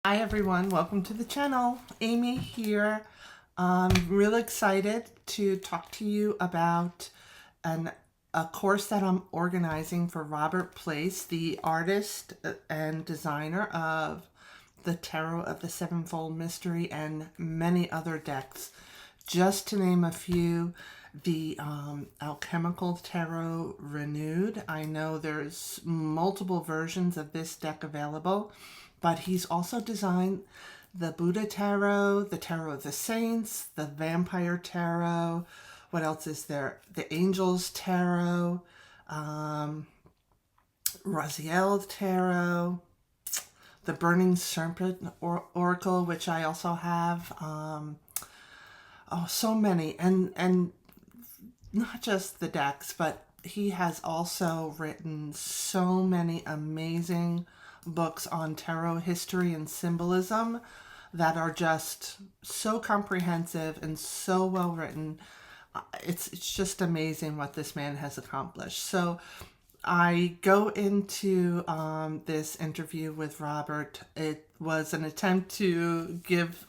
Hi everyone, welcome to the channel. Amy here. I'm really excited to talk to you about a course that I'm organizing for Robert Place, the artist and designer of the Tarot of the Sevenfold Mystery and many other decks. Just to name a few, the Alchemical Tarot Renewed. I know there's multiple versions of this deck available, but he's also designed the Buddha Tarot, the Tarot of the Saints, the Vampire Tarot. What else is there? The Angels Tarot, Raziel Tarot, the Burning Serpent Oracle, which I also have. Oh, so many, and not just the decks, but he has also written so many amazing books on tarot history and symbolism that are just so comprehensive and so well written. It's just amazing what this man has accomplished. So I go into this interview with Robert. It was an attempt to give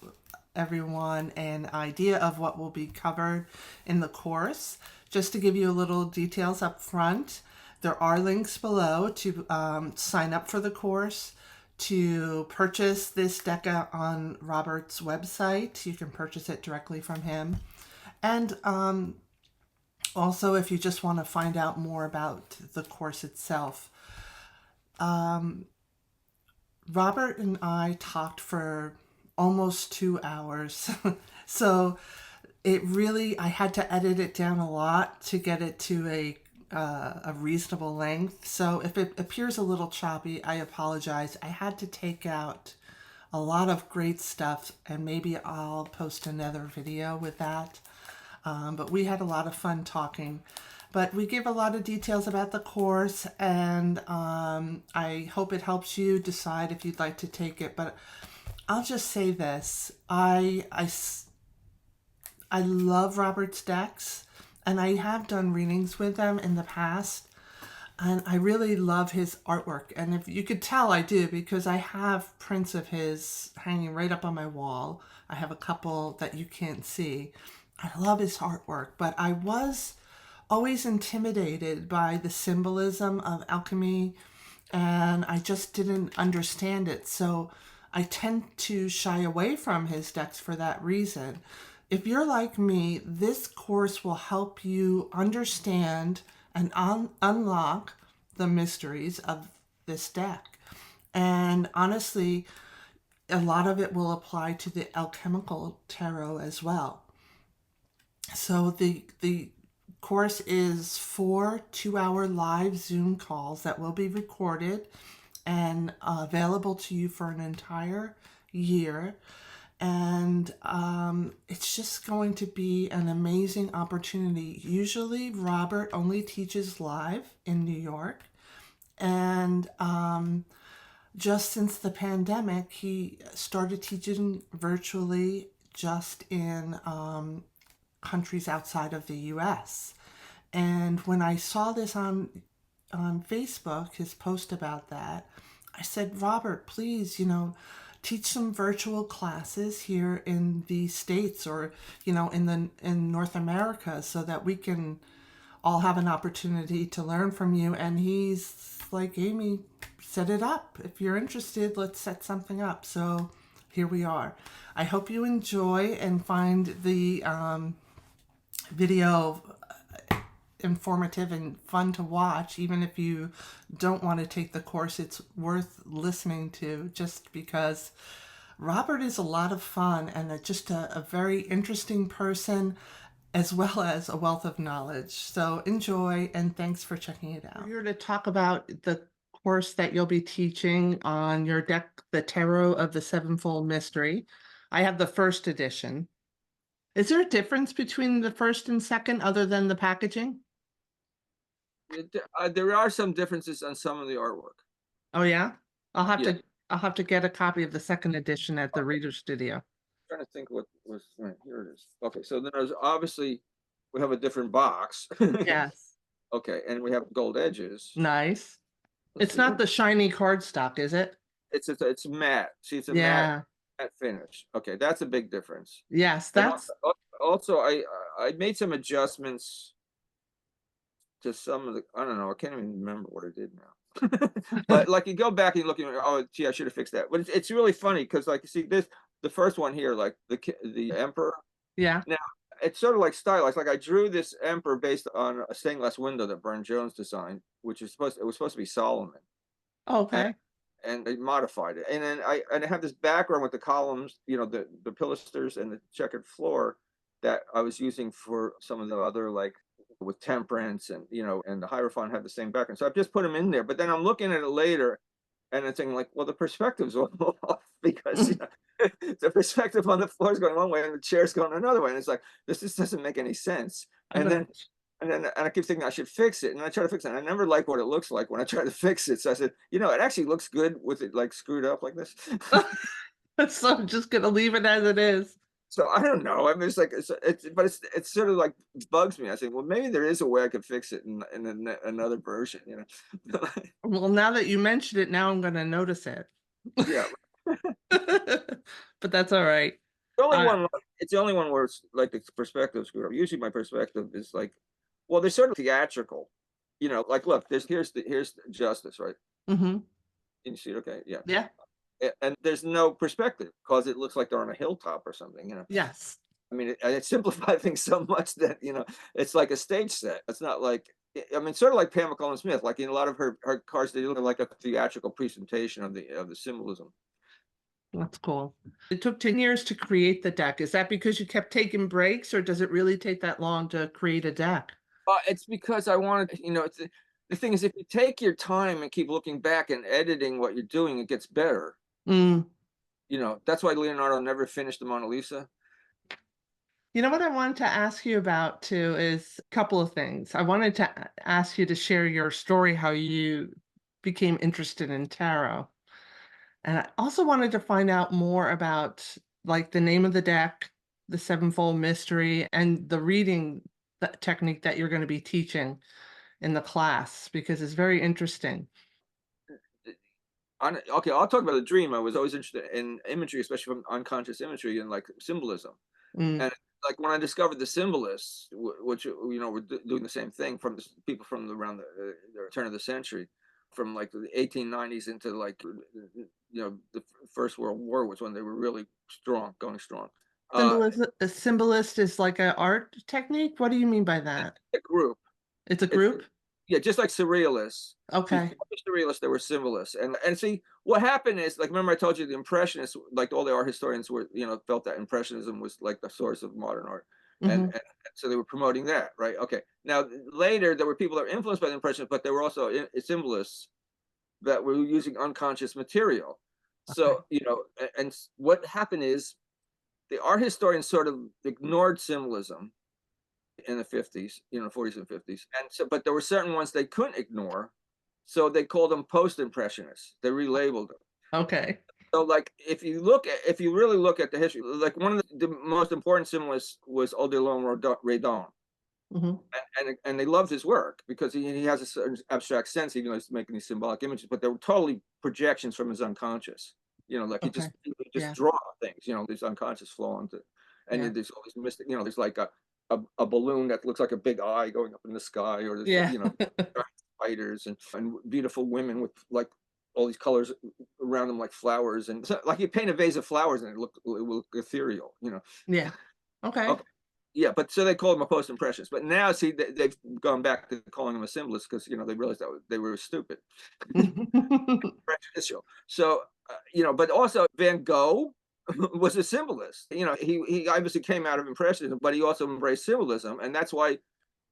everyone an idea of what will be covered in the course. Just to give you a little details up front, there are links below to sign up for the course, to purchase this deck on Robert's website. You can purchase it directly from him. And also, if you just want to find out more about the course itself, Robert and I talked for almost 2 hours. So it really, I had to edit it down a lot to get it to a reasonable length. So if it appears a little choppy, I apologize. I had to take out a lot of great stuff, and maybe I'll post another video with that. But we had a lot of fun talking. But we give a lot of details about the course, and I hope it helps you decide if you'd like to take it. But I'll just say this. I love Robert's decks, and I have done readings with them in the past, and I really love his artwork. And if you could tell, I do, because I have prints of his hanging right up on my wall. I have a couple that you can't see. I love his artwork, but I was always intimidated by the symbolism of alchemy, and I just didn't understand it. So I tend to shy away from his decks for that reason. If you're like me, this course will help you understand and unlock the mysteries of this deck. And honestly, a lot of it will apply to the alchemical tarot as well. So the course is 4 2-hour live Zoom calls that will be recorded and available to you for an entire year. And it's just going to be an amazing opportunity. Usually Robert only teaches live in New York, and just since the pandemic he started teaching virtually just in countries outside of the US. And when I saw this on Facebook, his post about that, I said, Robert, please, teach some virtual classes here in the States, or, in North America, so that we can all have an opportunity to learn from you. And he's like, Amy, set it up. If you're interested, let's set something up. So here we are. I hope you enjoy and find the video informative and fun to watch. Even if you don't want to take the course, it's worth listening to, just because Robert is a lot of fun and just a very interesting person, as well as a wealth of knowledge. So enjoy, and thanks for checking it out. We're here to talk about the course that you'll be teaching on your deck, the Tarot of the Sevenfold Mystery. I have the first edition. Is there a difference between the first and second other than the packaging? There are some differences on some of the artwork. Oh yeah? I'll have Yeah. I'll have to get a copy of the second edition at the Reader Studio. I'm trying to think what was right here. It is. Okay, so then there's obviously we have a different box. Yes. Okay, and we have gold edges. Nice. Let's It's see. not the shiny cardstock, is it? it's matte. See, it's a Yeah. matte finish. Okay, that's a big difference. Yes, And that's also, I made some adjustments to some of the, I don't know, I can't even remember what I did now. But like you go back and you look, and oh, gee, I should have fixed that. But it's really funny because like you see this, the first one here, like the emperor. yeah. Now it's sort of like stylized. Like I drew this emperor based on a stained glass window that Burne Jones designed, which is it was supposed to be Solomon, and Okay. they modified it. And then I have this background with the columns, the pilasters and the checkered floor that I was using for some of the other, like with temperance, and and the Hierophant had the same background. So I've just put them in there. But then I'm looking at it later and I'm thinking like, well, the perspective's all off because the perspective on the floor is going one way and the chair's going another way. And it's like, this just doesn't make any sense. I And bet. then and I keep thinking I should fix it. And I try to fix it. And I never like what it looks like when I try to fix it. So I said, it actually looks good with it like screwed up like this. So I'm just gonna leave it as it is. So I don't know. I mean, it's like but it's sort of like bugs me. I think, well, maybe there is a way I could fix it in another version. Well, now that you mentioned it, now I'm gonna notice it. Yeah. But that's all right. The only Uh, one it's the only one where it's like the perspective screwed up. Usually my perspective is like, well, they're sort of theatrical. Like look, here's the justice, right? mhm. Can you see it? Okay, yeah. Yeah. And there's no perspective because it looks like they're on a hilltop or something. Yes. I mean, it simplified things so much that it's like a stage set. It's not like, I mean, sort of like Pam McCollum Smith. Like in a lot of her cards, they look like a theatrical presentation of the symbolism. That's cool. It took 10 years to create the deck. Is that because you kept taking breaks, or does it really take that long to create a deck? It's because I wanted, the thing is, if you take your time and keep looking back and editing what you're doing, it gets better. Mm. That's why Leonardo never finished the Mona Lisa. You know what I wanted to ask you about too is a couple of things. I wanted to ask you to share your story, how you became interested in tarot. And I also wanted to find out more about like the name of the deck, the Sevenfold Mystery, and the reading technique that you're going to be teaching in the class because it's very interesting. Okay, I'll talk about the dream. I was always interested in imagery, especially from unconscious imagery and like symbolism. Mm. And like when I discovered the symbolists, which were doing the same thing from people from around the turn of the century, from like the 1890s into like the First World War was when they were really strong, going strong. Uh, A symbolist is like an art technique. What do you mean by that? a group. It's a It's group? Yeah, just like surrealists. Okay. Before the surrealists, there were symbolists, and see what happened is, like, remember I told you the impressionists, like all the art historians were, felt that impressionism was like the source of modern art, Hmm. and so they were promoting that, right? Okay, now later there were people that were influenced by the impressionists, but there were also symbolists that were using unconscious material. Okay. So and what happened is the art historians sort of ignored symbolism in the 50s, 40s and 50s. And so, but there were certain ones they couldn't ignore. So they called them post impressionists. They relabeled them. Okay. So like if you really look at the history, like one of the most important symbolists was Odilon Redon. Hmm. And they loved his work because he has a certain abstract sense, even though he's making these symbolic images, but they were totally projections from his unconscious. Like Okay. he just Yeah. draw things, these unconscious flow onto, and Yeah. there's all these mystic, there's like a balloon that looks like a big eye going up in the sky, or there's Yeah. spiders and beautiful women with like all these colors around them like flowers, and so, like you paint a vase of flowers and it will look ethereal. Yeah. Okay. Okay. Yeah, but so they called him a post impressionist. But now, see, they've gone back to calling him a symbolist because they realized that they were stupid, prejudicial. So but also Van Gogh was a symbolist. He obviously came out of impressionism, but he also embraced symbolism, and that's why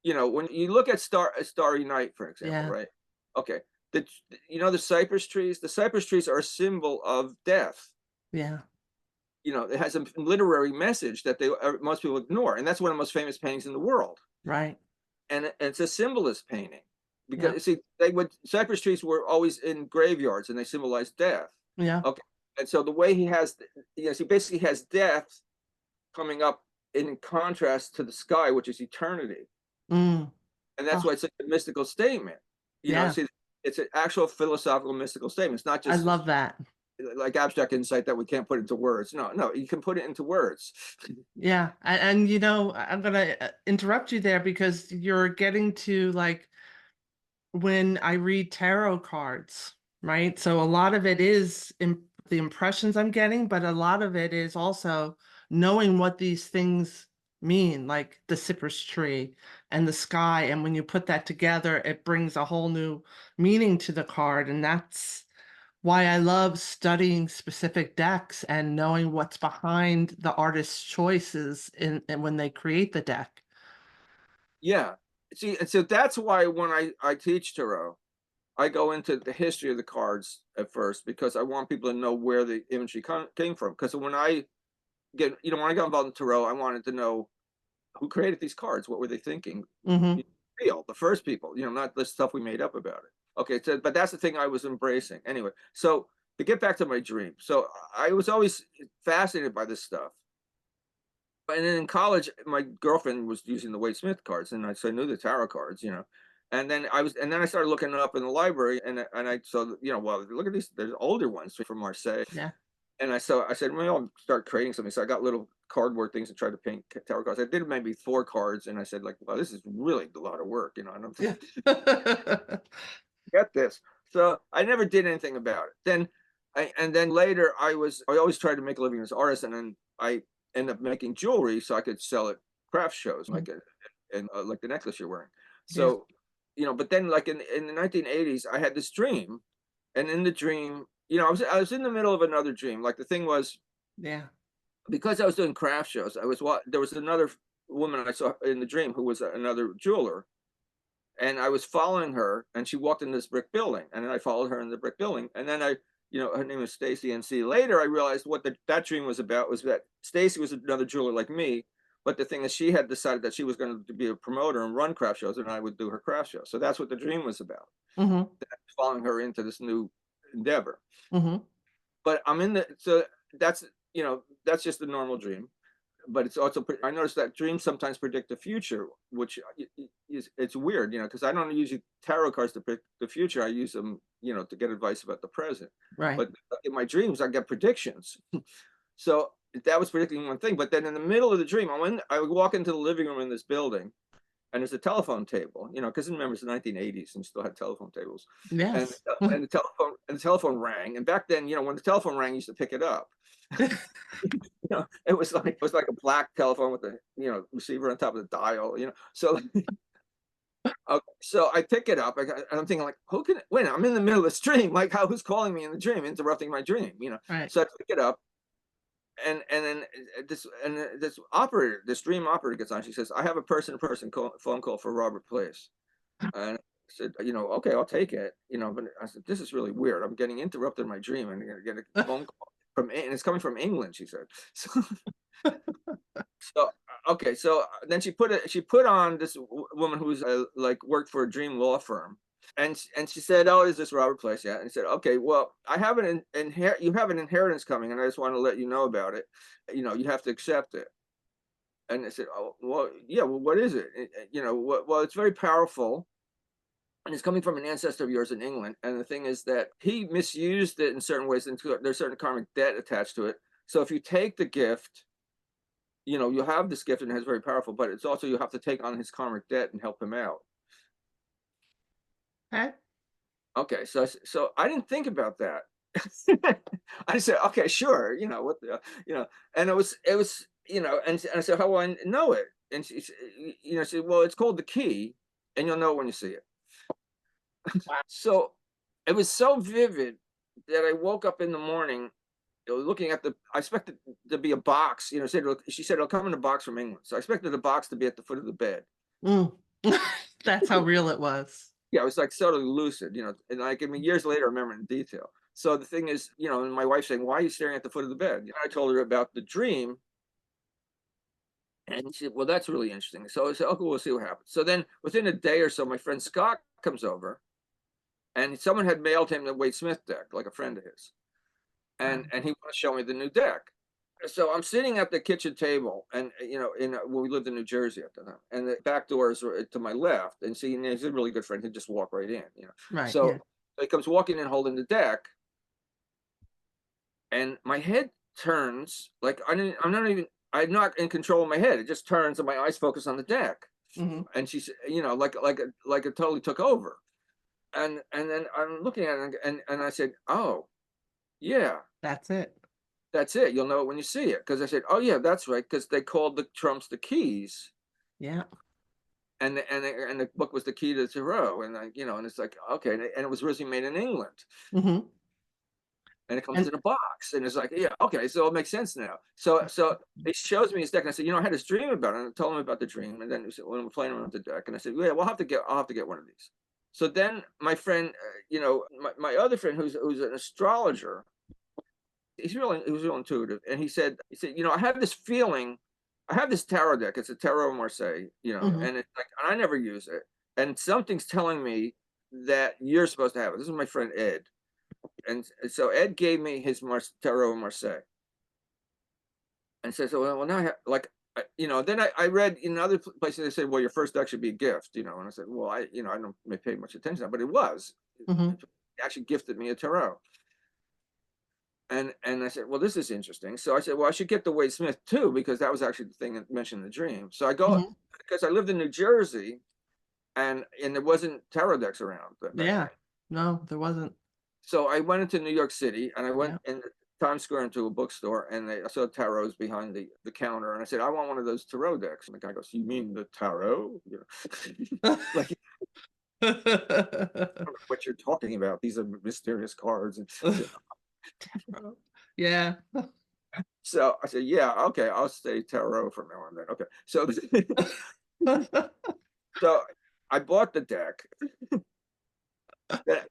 when you look at Starry Night, for example, Yeah. right? Okay, the the cypress trees. The cypress trees are a symbol of death. Yeah. It has a literary message that most people ignore, and that's one of the most famous paintings in the world. Right. And it's a symbolist painting Yeah. because see, cypress trees were always in graveyards and they symbolized death. Yeah. Okay, and so the way he has, he basically has death coming up in contrast to the sky, which is eternity, Mm. and that's Oh, why it's a mystical statement. yeah. See, it's an actual philosophical mystical statement. It's not I just love that. like abstract insight that we can't put into words. No, no, you can put it into words. Yeah. And I'm gonna interrupt you there because you're getting to like when I read tarot cards, right? So a lot of it is the impressions I'm getting, but a lot of it is also knowing what these things mean, like the cypress tree and the sky. And when you put that together, it brings a whole new meaning to the card. And that's why I love studying specific decks and knowing what's behind the artist's choices in when they create the deck. Yeah. See, and so that's why when I teach tarot, I go into the history of the cards at first because I want people to know where the imagery came from. Because when I when I got involved in tarot, I wanted to know who created these cards. What were they thinking? Mm-hmm. Real, the first people, not the stuff we made up about it. Okay, so but that's the thing I was embracing anyway. So to get back to my dream, so I was always fascinated by this stuff. And then in college, my girlfriend was using the Wade Smith cards, and so I knew the tarot cards. And then I started looking up in the library, and I so well, look at these. There's older ones from Marseille, Yeah. and I said, well, I'll start creating something. So I got little cardboard things and tried to paint tarot cards. I did maybe 4 cards, and I said, like, well, this is really a lot of work. I don't Yeah. get this. So I never did anything about it. And then later, I always tried to make a living as an artist, and then I ended up making jewelry so I could sell at craft shows, Mm, like the necklace you're wearing. yeah. So, but then like in the 1980s, I had this dream, and in the dream, I was in the middle of another dream. Like the thing was, Yeah. because I was doing craft shows, there was another woman I saw in the dream who was another jeweler, and I was following her, and she walked in this brick building, and then I followed her in the brick building, and then her name is Stacy NC. Later, I realized what that dream was about was that Stacy was another jeweler like me, but the thing is, she had decided that she was going to be a promoter and run craft shows, and I would do her craft shows. So that's what the dream was about, Mm-hmm. following her into this new endeavor. Mm-hmm. But I'm in the so that's just a normal dream, but it's also I noticed that dreams sometimes predict the future, which is it's weird, because I don't usually tarot cards to predict the future. I use them, to get advice about the present. Right. But in my dreams, I get predictions. So that was predicting one thing. But then in the middle of the dream, I would walk into the living room in this building, and there's a telephone table, because remember it's the 1980s and you still had telephone tables, and Yes. the telephone rang, and back then, when the telephone rang, you used to pick it up. It was like a black telephone with a receiver on top of the dial. So okay, so I pick it up. And I'm thinking like, who can wait? I'm in the middle of the dream. Like, who's calling me in the dream, interrupting my dream? Right. So I pick it up, and then this dream operator gets on. She says, "I have a person-to-person phone call for Robert Place." And I said, okay, I'll take it. But I said, this is really weird. I'm getting interrupted in my dream, and I'm gonna get a phone call and it's coming from England. She said. So okay, so then she put on this woman who's like worked for a dream law firm, and she said, "Oh, is this Robert Place?" Yeah, and he said, "Okay, well, I have you have an inheritance coming, and I just want to let you know about it. You have to accept it." And I said, "Oh, well, yeah, well, what is it? Well, it's very powerful." And it's coming from an ancestor of yours in England. And the thing is that he misused it in certain ways, and there's certain karmic debt attached to it. So if you take the gift, you have this gift and it's very powerful, but it's also you have to take on his karmic debt and help him out. Okay. Okay, so I didn't think about that. I said, okay, sure, what the, and it was, and I said, how will I know it? And she said, well, it's called the key, and you'll know it when you see it. Wow. So it was so vivid that I woke up in the morning, looking at I expected to be a box, she said it'll come in a box from England. So I expected the box to be at the foot of the bed. Mm. That's how real it was. Yeah, I was like totally lucid, and like, I mean, years later, I remember in detail. So the thing is, and my wife saying, why are you staring at the foot of the bed? I told her about the dream, and she said, well, that's really interesting. So I said, okay, we'll see what happens. So then within a day or so, my friend Scott comes over, and someone had mailed him the Wade Smith deck, like a friend of his. Wow. And he wanted to show me the new deck. So I'm sitting at the kitchen table, and when we lived in New Jersey at the time, and the back door is to my left, and see, he's a really good friend. He'd just walk right in. Right. So Yeah. he comes walking in holding the deck, and my head turns like I'm not in control of my head. It just turns and my eyes focus on the deck. Hmm. And she's, like it totally took over. And then I'm looking at it and I said, "Oh, yeah, That's it. that's it. You'll know it when you see it." Because I said, "Oh yeah, that's right." Because they called the trumps the keys, Yeah. and the book was the key to the tarot, and and it's like, okay, and it was originally made in England, Hmm. and it comes And in a box, and it's like, yeah, okay, so it makes sense now. So he shows me his deck, and I said, I had this dream about it, and I told him about the dream, and then he said, when we're playing around with the deck, and I said, yeah, I'll have to get one of these. So then my friend, my other friend, who's an astrologer, he was real intuitive, and he said, I have this feeling, I have this tarot deck. It's a Tarot Marseille, hmm. and it's like I never use it, and something's telling me that you're supposed to have it. This is my friend Ed, and so Ed gave me his Tarot Marseille, and said, so well now I have, like. Then I read in other places they said, well, your first deck should be a gift, and I said, well, I don't pay much attention to that, but it was. Hmm. It actually gifted me a tarot. And I said, well, this is interesting. So I said, well, I should get the Wade Smith too, because that was actually the thing that mentioned in the dream. So I go, Hmm. because I lived in New Jersey, and there wasn't tarot decks around back Yeah. then. No, there wasn't. So I went into New York City, and I went Yeah. in Times Square into a bookstore, and I saw tarots behind the counter, and I said, I want one of those tarot decks. And the guy goes, you mean the tarot? Like, what you're talking about? These are mysterious cards. And Yeah. so I said, yeah, okay, I'll say tarot from now on then. Okay. So I bought the deck. Yeah,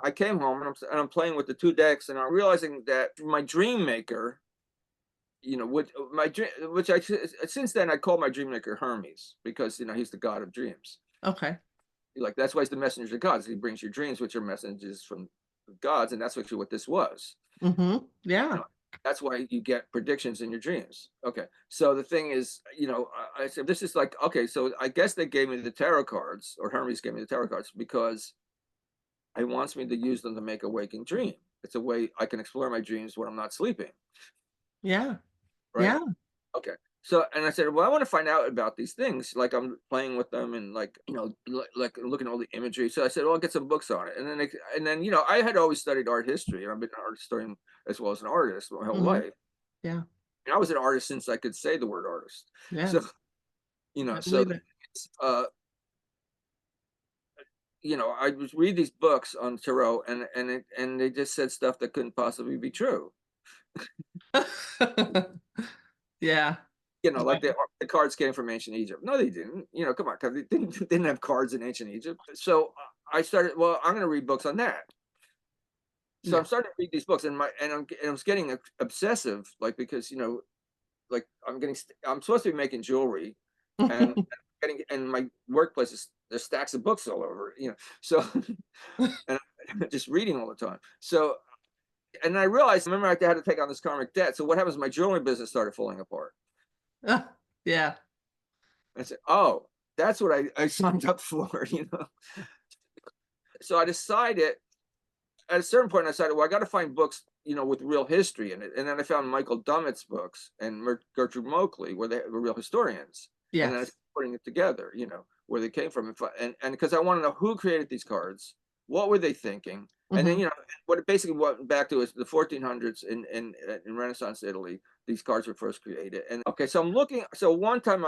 I came home, and I'm playing with the two decks, and I'm realizing that my dream maker, which I since then I call my dream maker Hermes, because he's the god of dreams. Okay. Like, that's why he's the messenger of gods. He brings you dreams, which are messages from gods, and that's actually what this was. Hmm. You Yeah. know, that's why you get predictions in your dreams. Okay, so the thing is, I said, this is like, okay, so I guess they gave me the tarot cards, or Hermes gave me the tarot cards, because he wants me to use them to make a waking dream. It's a way I can explore my dreams when I'm not sleeping, Yeah. right? Yeah. Okay. So, and I said, well, I want to find out about these things. Like, I'm playing with them, and like, like looking at all the imagery. So I said, well, I'll get some books on it. And then, I had always studied art history, and I've been an art historian as well as an artist my whole Hmm. life. Yeah. And I was an artist since I could say the word artist. Yeah. So, I so, believe it. uh, I would read these books on tarot, and they just said stuff that couldn't possibly be true. Yeah. Like the cards came from ancient Egypt. No, they didn't. Come on, because they didn't have cards in ancient Egypt. So I started. Well, I'm going to read books on that. So I'm Yeah. starting to read these books, and I was getting obsessive, like, because like I'm supposed to be making jewelry, and and my workplace is there's stacks of books all over. So and I'm just reading all the time. So, and I realized, remember, I had to take on this karmic debt. So what happens? My jewelry business started falling apart. Yeah. I said, oh, that's what I signed up for. So I decided, at a certain point, I decided, well, I got to find books, with real history in it. And then I found Michael Dummett's books and Gertrude Moakley, where they were real historians. And then I Yes. started putting it together, where they came from. And because I want to know who created these cards, what were they thinking? And then, Hmm. what it basically went back to is the 1400s in Renaissance Italy. These cards were first created. And okay, so I'm looking. So one time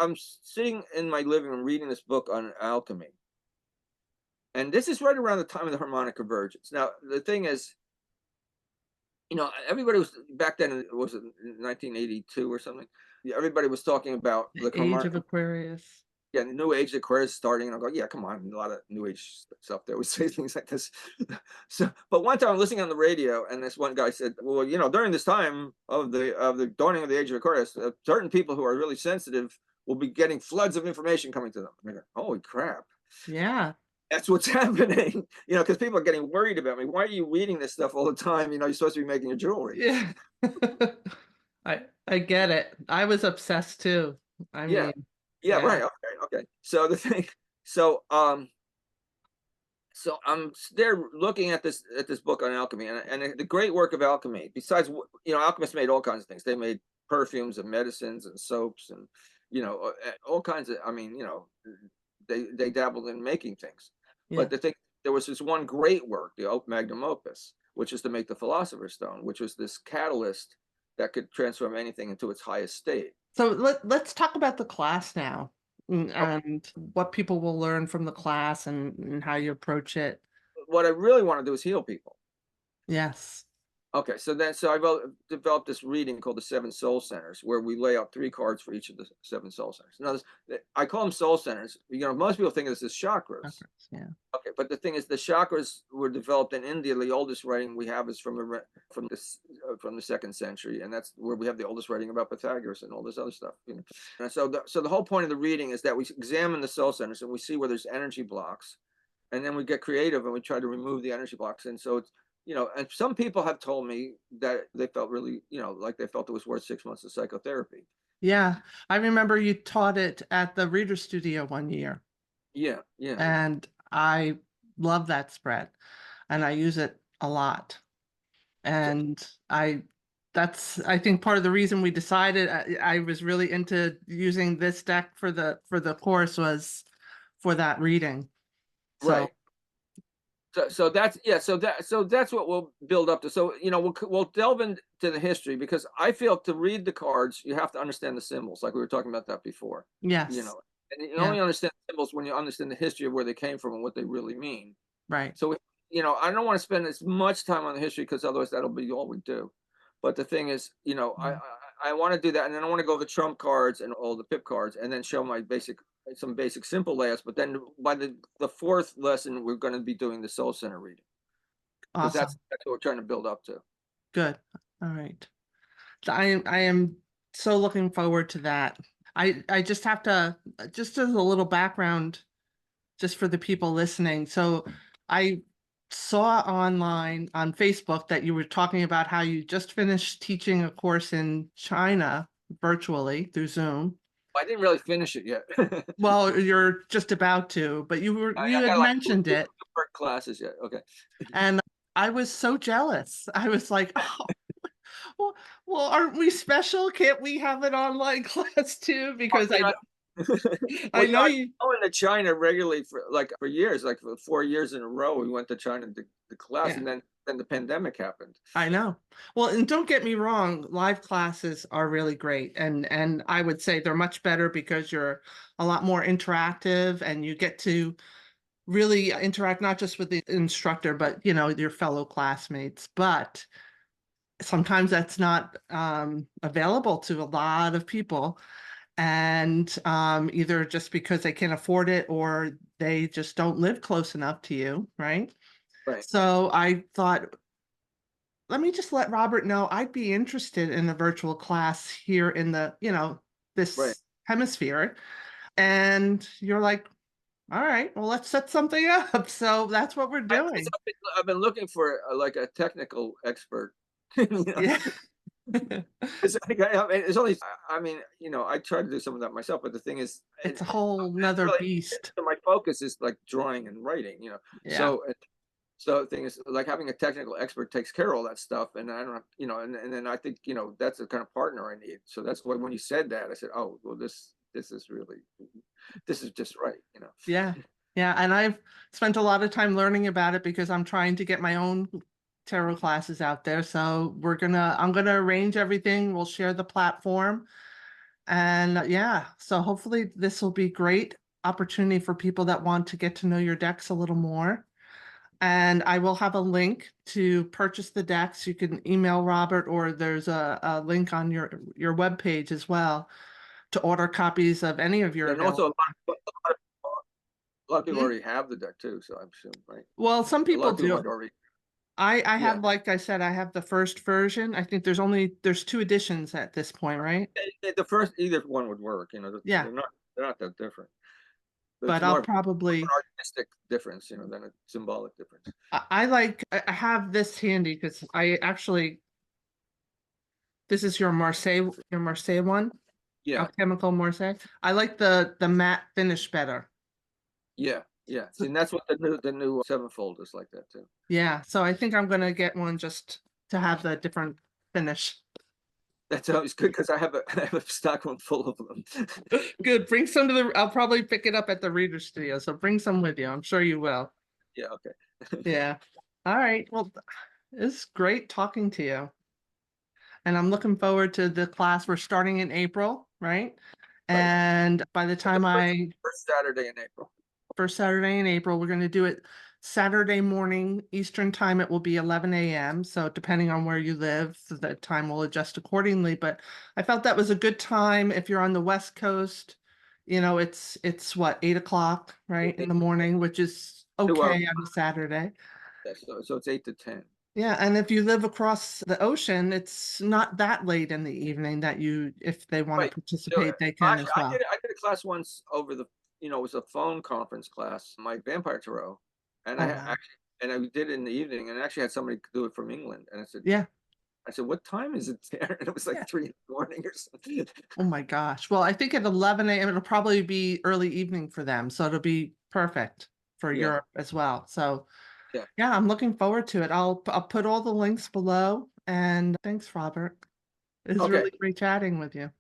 I'm sitting in my living room reading this book on alchemy, and this is right around the time of the harmonic convergence. Now, the thing is, everybody was back then. It was 1982 or something. Yeah, everybody was talking about The the age harmonic. of Aquarius. Yeah, the new age, Aquarius starting, and I go, yeah, come on, a lot of new age stuff. They always say things like this. So, but one time I'm listening on the radio, and this one guy said, well, during this time of the dawning of the age of Aquarius, certain people who are really sensitive will be getting floods of information coming to them. And I go, holy crap. Yeah. That's what's happening, because people are getting worried about me. Why are you reading this stuff all the time? You're supposed to be making your jewelry. Yeah. I get it. I was obsessed too. I Yeah. mean, Yeah. yeah. Right. Okay. Okay. So the thing, so, So I'm there looking at this book on alchemy, and the great work of alchemy. Besides, alchemists made all kinds of things. They made perfumes and medicines and soaps and all kinds of. I mean, they dabbled in making things. Yeah. But there was this one great work, the magnum opus, which is to make the philosopher's stone, which was this catalyst that could transform anything into its highest state. So let's talk about the class now, Okay. and what people will learn from the class, and how you approach it. What I really want to do is heal people. Yes. Okay, so I've developed this reading called the Seven Soul Centers, where we lay out 3 cards for each of the 7 soul centers. Now, I call them soul centers. Most people think of this as chakras. Yeah. Okay, but the thing is, the chakras were developed in India. The oldest writing we have is from the 2nd century, and that's where we have the oldest writing about Pythagoras and all this other stuff. And so the whole point of the reading is that we examine the soul centers and we see where there's energy blocks, and then we get creative and we try to remove the energy blocks. And so it's and some people have told me that they felt really, like they felt it was worth 6 months of psychotherapy. Yeah. I remember you taught it at the Reader Studio one year, Yeah, yeah. and I love that spread, and I use it a lot. So, And I think part of the reason we decided I was really into using this deck for the course was for that reading. So right. So that's yeah. So that's what we'll build up to. So we'll delve into the history, because I feel to read the cards you have to understand the symbols, like we were talking about that before. You yes. know, and you Yeah. only understand symbols when you understand the history of where they came from and what they really mean. Right. So I don't want to spend as much time on the history, because otherwise that'll be all we do. But the thing is, Mm. I want to do that, and then I want to go over the trump cards and all the pip cards, and then show some basic simple layouts. But then by the 4th lesson, we're going to be doing the soul center reading, because Awesome. that's what we're trying to build up to. Good. All right. So I am so looking forward to that. I just have to, just as a little background, just for the people listening. So I saw online on Facebook that you were talking about how you just finished teaching a course in China virtually through Zoom. I didn't really finish it yet. Well, you're just about to, but you I had got like mentioned two it, classes yet. Okay. and I was so jealous. I was like, oh, well, well, aren't we special? Can't we have an online class too? Because You know, I well, know I've you. been going to China regularly for years, like for 4 years in a row. We went to China to the class, Yeah. and then the pandemic happened. I know. Well, and don't get me wrong, live classes are really great. And I would say they're much better because you're a lot more interactive, and you get to really interact not just with the instructor, but your fellow classmates. But sometimes that's not available to a lot of people. And either just because they can't afford it, or they just don't live close enough to you, right? Right, So I thought, let me just let Robert know I'd be interested in a virtual class here in right. this hemisphere. And you're like, all right, well, let's set something up. So that's what we're doing. I've been looking for like a technical expert. you know, Yeah. it's only. I mean, I try to do some of that myself, but the thing is, It's a whole nother really beast. my focus is like drawing and writing. Yeah. So the thing is, like, having a technical expert takes care of all that stuff, and I don't, and then I think that's the kind of partner I need. So that's why when you said that, I said, oh well, this is really, this is just right. Yeah. Yeah. And I've spent a lot of time learning about it because I'm trying to get my own tarot classes out there. So I'm gonna arrange everything. We'll share the platform. And yeah, so hopefully this will be great opportunity for people that want to get to know your decks a little more. And I will have a link to purchase the decks. You can email Robert, or there's a link on your webpage as well to order copies of any of your And also, available. a lot of people Hmm? already have the deck too. So I'm assuming, right? Well, some A lot people of people do. might already. I Yeah. have, like I said, I have the first version. I think there's 2 editions at this point, right? The first, either one would work. Yeah, They're not that different. But it's but more I'll of an probably artistic difference, than a symbolic difference. I have this handy because I actually, this is your Marseille one, Yeah, Alchemical Marseille. I like the matte finish better. yeah. Yeah, see, and that's what the new Sevenfold is like that too. Yeah, so I think I'm gonna get one just to have the different finish. That's always good because I have a I have a stock one full of them. Good, bring some to the I'll probably pick it up at the reader studio, so bring some with you, I'm sure you will. Yeah, okay. Yeah. Alright, well, it's great talking to you, and I'm looking forward to the class. We're starting in April, right? Right. And by the The time first I first Saturday in April. first Saturday in April. We're going to do it Saturday morning Eastern time. It will be 11 a.m. So depending on where you live, the time will adjust accordingly. But I felt that was a good time if you're on the West Coast. It's what 8 o'clock, right, in the morning, which is 2 hours. okay on a Saturday. Yeah, so it's 8 to 10. Yeah, and if you live across the ocean, it's not that late in the evening that if they want to Right. So, participate, they can actually, as well. I did a class once over it was a phone conference class, my Vampire Tarot, and Oh wow. I did it in the evening, and I actually had somebody do it from England, and Yeah. I said, "What time is it there?" And it was like Yeah. 3 in the morning or something. Oh my gosh. Well, I think at 11 a.m. it'll probably be early evening for them, so it'll be perfect for Yeah, Europe as well. So, yeah. yeah, I'm looking forward to it. I'll put all the links below, and thanks, Robert. It was Okay, really great chatting with you.